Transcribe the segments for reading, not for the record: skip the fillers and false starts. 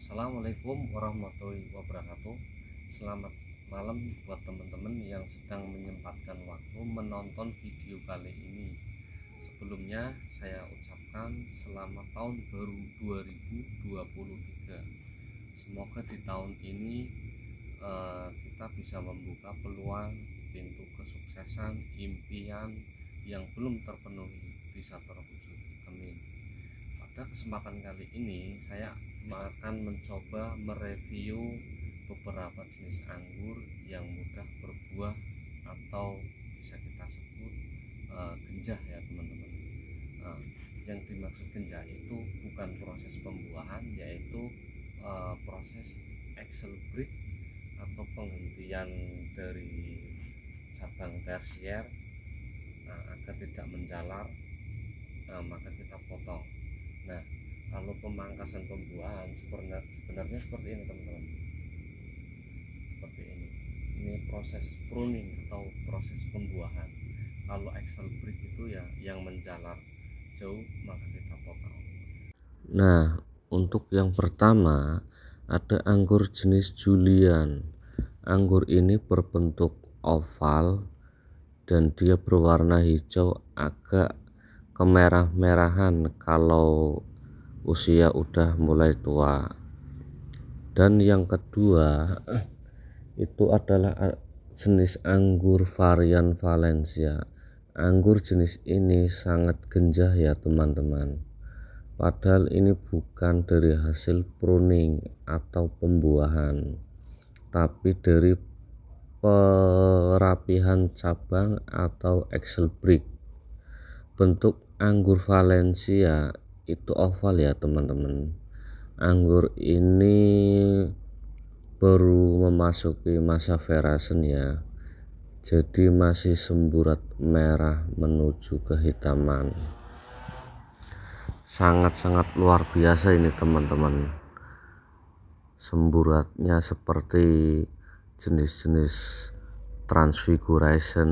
Assalamualaikum warahmatullahi wabarakatuh. Selamat malam buat teman-teman yang sedang menyempatkan waktu menonton video kali ini. Sebelumnya saya ucapkan selamat tahun baru 2023. Semoga di tahun ini kita bisa membuka peluang pintu kesuksesan, impian yang belum terpenuhi bisa terwujud. Amin. Pada kesempatan kali ini saya akan mencoba mereview beberapa jenis anggur yang mudah berbuah atau bisa kita sebut genjah ya teman-teman. Yang dimaksud genjah itu bukan proses pembuahan, yaitu proses excelbrate atau penghentian dari cabang tersier agar tidak menjalar, maka kita potong. Nah, kalau pemangkasan pembuahan sebenarnya seperti ini teman-teman, seperti ini proses pruning atau proses pembuahan. Kalau excelbrate itu ya yang menjalar jauh, maka kita potong. Nah, untuk yang pertama ada anggur jenis Julian. Anggur ini berbentuk oval dan dia berwarna hijau agak kemerah-merahan kalau usia udah mulai tua. Dan yang kedua itu adalah jenis anggur varian Valencia. Anggur jenis ini sangat genjah ya teman-teman, padahal ini bukan dari hasil pruning atau pembuahan, tapi dari perapihan cabang atau excelbrate. Bentuk anggur Valencia itu oval ya teman-teman. Anggur ini baru memasuki masa verasen ya, jadi masih semburat merah menuju kehitaman. Sangat-sangat luar biasa ini teman-teman. Semburatnya seperti jenis-jenis transfiguration.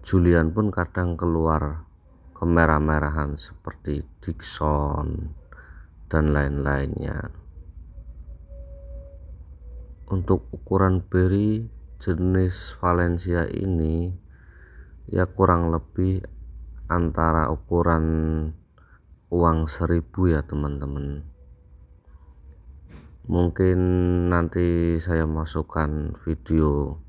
Julian pun kadang keluar kemerah-merahan seperti Dixon dan lain-lainnya. Untuk ukuran beri jenis Valencia ini ya kurang lebih antara ukuran uang 1000 ya teman-teman. Mungkin nanti saya masukkan video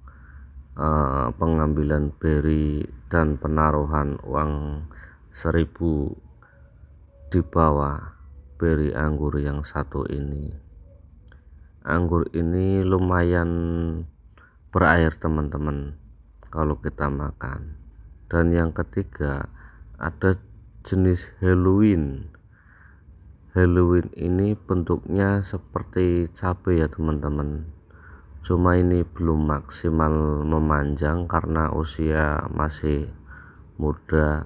pengambilan beri dan penaruhan uang 1000 di bawah beri anggur yang satu ini. Anggur ini lumayan berair teman-teman kalau kita makan. Dan yang ketiga ada jenis Halloween. Halloween ini bentuknya seperti cabai ya teman-teman, cuma ini belum maksimal memanjang karena usia masih muda.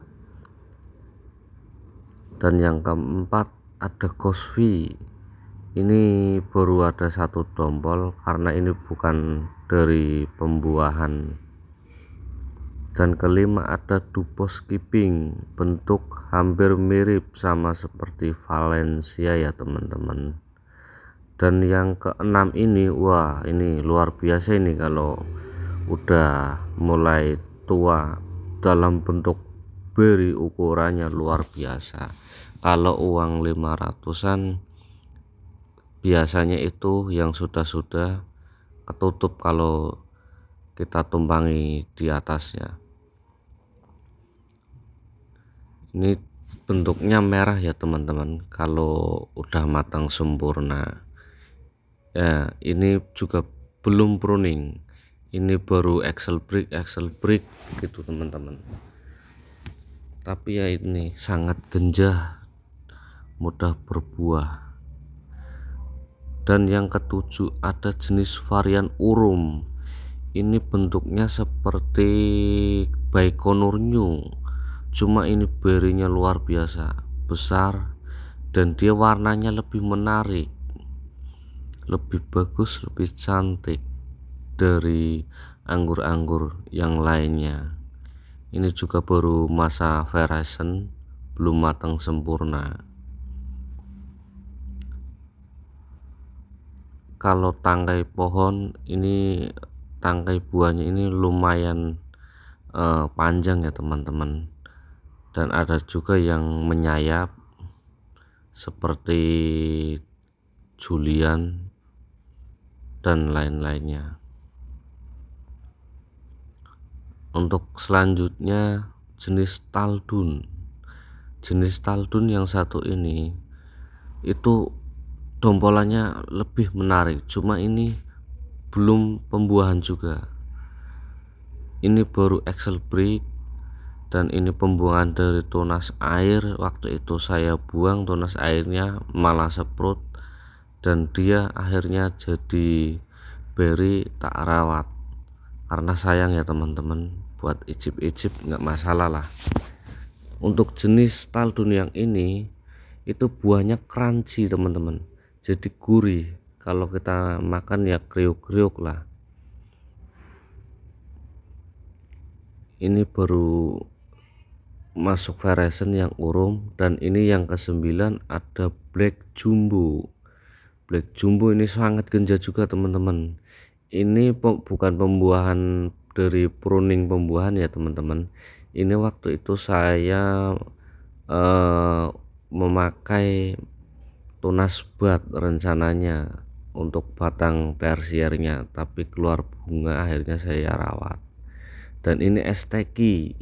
Dan yang keempat ada Cosby. Ini baru ada satu dompol karena ini bukan dari pembuahan. Dan kelima ada Dubos Keeping, bentuk hampir mirip sama seperti Valencia ya teman-teman. Dan yang keenam ini, wah ini luar biasa ini kalau udah mulai tua, dalam bentuk beri ukurannya luar biasa. Kalau uang 500-an biasanya itu yang sudah ketutup kalau kita tumpangi di atasnya. Ini bentuknya merah ya teman-teman kalau udah matang sempurna ya. Ini juga belum pruning, ini baru excelbrate gitu teman-teman. Tapi ya ini sangat genjah, mudah berbuah. Dan yang ketujuh ada jenis varian Urum. Ini bentuknya seperti Baikonur New, cuma ini berinya luar biasa besar dan dia warnanya lebih menarik, lebih bagus, lebih cantik dari anggur-anggur yang lainnya. Ini juga baru masa verasen, belum matang sempurna. kalau tangkai pohon ini, tangkai buahnya ini lumayan panjang ya teman-teman, dan ada juga yang menyayap seperti Julian dan lain-lainnya. Untuk selanjutnya jenis taldun. Jenis taldun yang satu ini itu dompolannya lebih menarik, cuma ini belum pembuahan juga. Ini baru Excel break, dan ini pembuangan dari tunas air. Waktu itu saya buang tunas airnya malah seprut, dan dia akhirnya jadi beri tak rawat karena sayang ya teman-teman, buat icip-icip nggak masalah lah. Untuk jenis taldun yang ini itu buahnya crunchy teman-teman, jadi gurih, kalau kita makan ya kriuk-kriuk lah. Ini baru masuk version yang urum, dan ini yang ke-9 ada black jumbo. Black jumbo ini sangat genjot juga teman-teman. Ini bukan pembuahan dari pruning pembuahan ya teman-teman. Ini waktu itu saya memakai tunas bat rencananya untuk batang tersiernya, tapi keluar bunga, akhirnya saya rawat. Dan ini STK.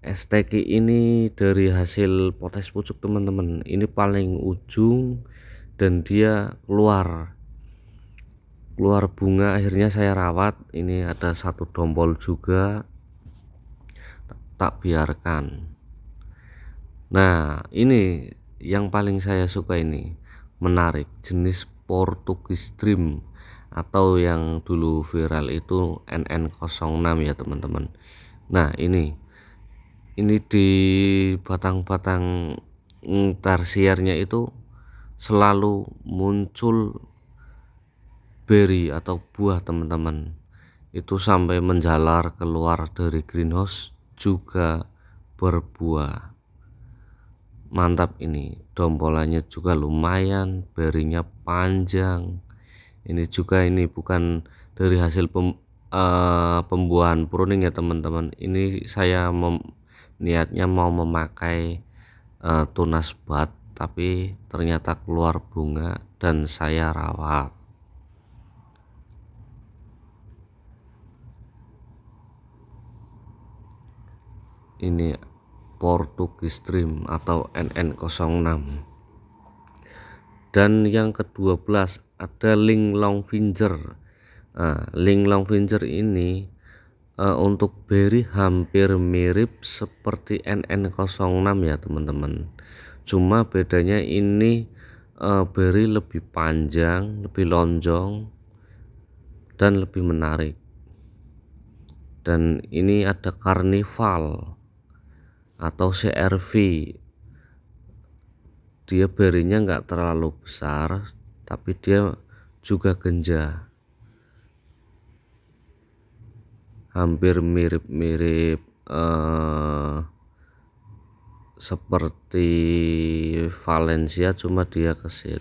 STK ini dari hasil potes pucuk teman-teman. Ini paling ujung dan dia keluar bunga, akhirnya saya rawat. Ini ada satu dompol juga, tak biarkan. Nah, ini yang paling saya suka, ini menarik, jenis Portugis Dream atau yang dulu viral itu NN06 ya teman-teman. Nah, ini di batang-batang tersiernya itu selalu muncul beri atau buah teman-teman, itu sampai menjalar keluar dari greenhouse juga berbuah. Mantap, ini dompolannya juga lumayan, berinya panjang. Ini juga, ini bukan dari hasil pembuahan pruning ya teman-teman. Ini saya niatnya mau memakai tunas bat, tapi ternyata keluar bunga dan saya rawat. Ini Portugis Dream atau NN06. Dan yang ke-12 ada Linglong Finger. Linglong Finger ini untuk beri hampir mirip seperti NN06 ya teman-teman, cuma bedanya ini beri lebih panjang, lebih lonjong, dan lebih menarik. Dan ini ada Carnival atau CRV. Dia berinya nggak terlalu besar, tapi dia juga genjah, hampir mirip-mirip seperti Valencia, cuma dia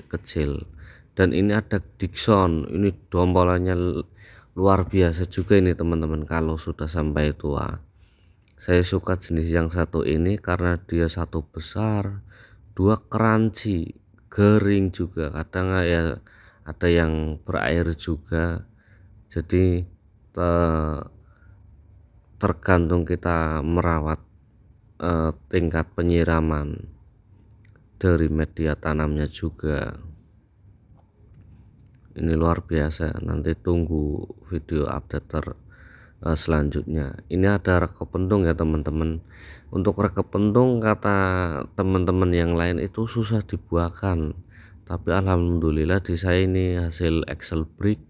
kecil. Dan ini ada Dixon, ini dompolannya luar biasa juga ini teman-teman kalau sudah sampai tua. Saya suka jenis yang satu ini karena dia satu besar, dua crunchy, kering juga, kadang ya ada yang berair juga. Jadi tergantung kita merawat tingkat penyiraman dari media tanamnya juga. Ini luar biasa, nanti tunggu video update selanjutnya. Ini ada rekepentung ya teman-teman. Untuk rekepentung kata teman-teman yang lain itu susah dibuahkan, tapi alhamdulillah di saya ini hasil Excel break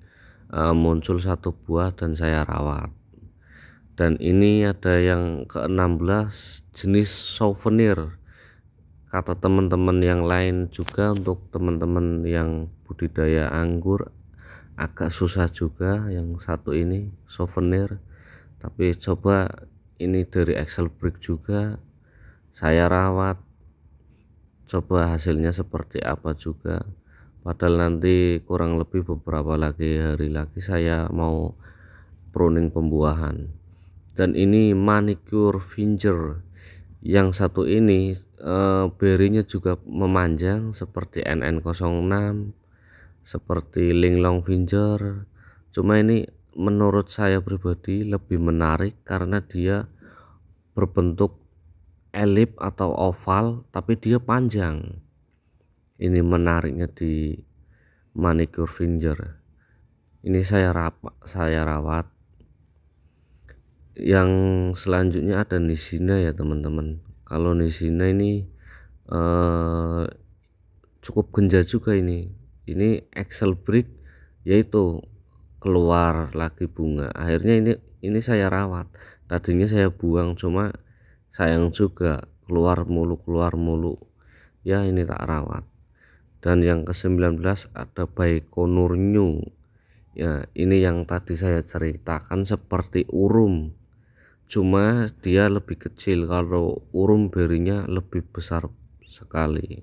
muncul satu buah dan saya rawat. Dan ini ada yang ke-16 jenis souvenir. Kata teman-teman yang lain juga, untuk teman-teman yang budidaya anggur agak susah juga yang satu ini souvenir, tapi coba ini dari Excel break juga saya rawat, coba hasilnya seperti apa juga. padahal nanti kurang lebih beberapa hari lagi saya mau pruning pembuahan. Dan ini manicure finger yang satu ini, berinya juga memanjang seperti NN06, seperti linglong finger. Cuma ini menurut saya pribadi lebih menarik karena dia berbentuk elip atau oval tapi dia panjang. Ini menariknya di manicure finger. Ini saya rawat. Yang selanjutnya ada Nisina ya teman-teman. Kalau Nisina ini cukup genja juga ini Excel break, yaitu keluar lagi bunga. Akhirnya ini saya rawat. Tadinya saya buang, cuma sayang juga keluar mulu ya, ini tak rawat. Dan yang ke-19 ada Baikonur New ya, ini yang tadi saya ceritakan seperti urum, cuma dia lebih kecil. Kalau urum berinya lebih besar sekali.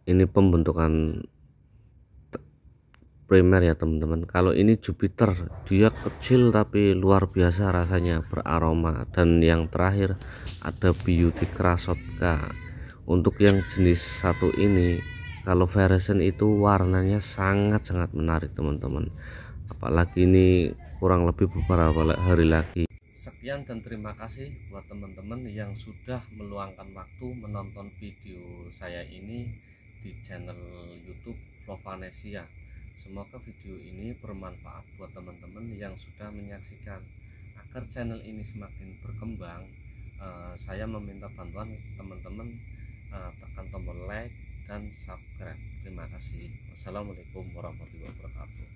Ini pembentukan primer ya teman-teman. Kalau ini Jupiter, dia kecil tapi luar biasa rasanya, beraroma. Dan yang terakhir ada Beauty Krasotka. Untuk yang jenis satu ini, kalau version itu warnanya sangat-sangat menarik teman-teman, apalagi ini kurang lebih beberapa hari lagi. Sekian dan terima kasih buat teman-teman yang sudah meluangkan waktu menonton video saya ini di channel YouTube Flovanesia. Semoga video ini bermanfaat buat teman-teman yang sudah menyaksikan. Agar channel ini semakin berkembang, saya meminta bantuan teman-teman, tekan tombol like dan subscribe. Terima kasih. Wassalamualaikum warahmatullahi wabarakatuh.